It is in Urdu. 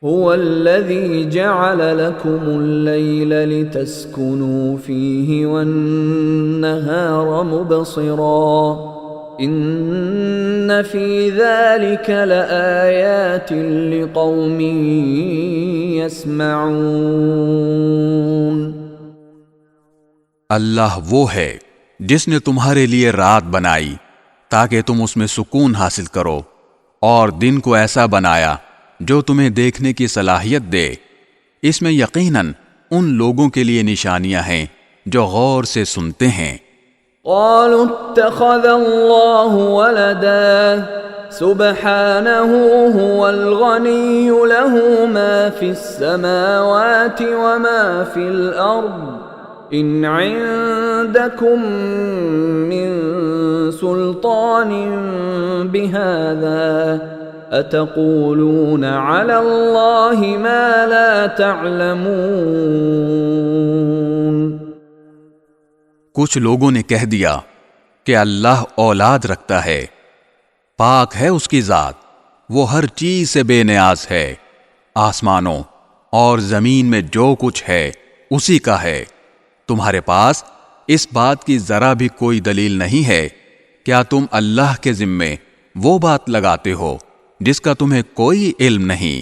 هو الذي جعل لكم الليل لتسكنوا فيه والنهار مبصرا ان في ذلك لآيات لقوم يسمعون۔ اللہ وہ ہے جس نے تمہارے لیے رات بنائی تاکہ تم اس میں سکون حاصل کرو، اور دن کو ایسا بنایا جو تمہیں دیکھنے کی صلاحیت دے۔ اس میں یقیناً ان لوگوں کے لیے نشانیاں ہیں جو غور سے سنتے ہیں۔ قالوا اتخذ الله ولدا سبحانه هو الغني له ما في السماوات وما في الأرض إن عندكم من سلطان بهذا أتقولون على الله ما لا تعلمون۔ کچھ لوگوں نے کہہ دیا کہ اللہ اولاد رکھتا ہے، پاک ہے اس کی ذات، وہ ہر چیز سے بے نیاز ہے، آسمانوں اور زمین میں جو کچھ ہے اسی کا ہے، تمہارے پاس اس بات کی ذرا بھی کوئی دلیل نہیں ہے، کیا تم اللہ کے ذمے وہ بات لگاتے ہو جس کا تمہیں کوئی علم نہیں؟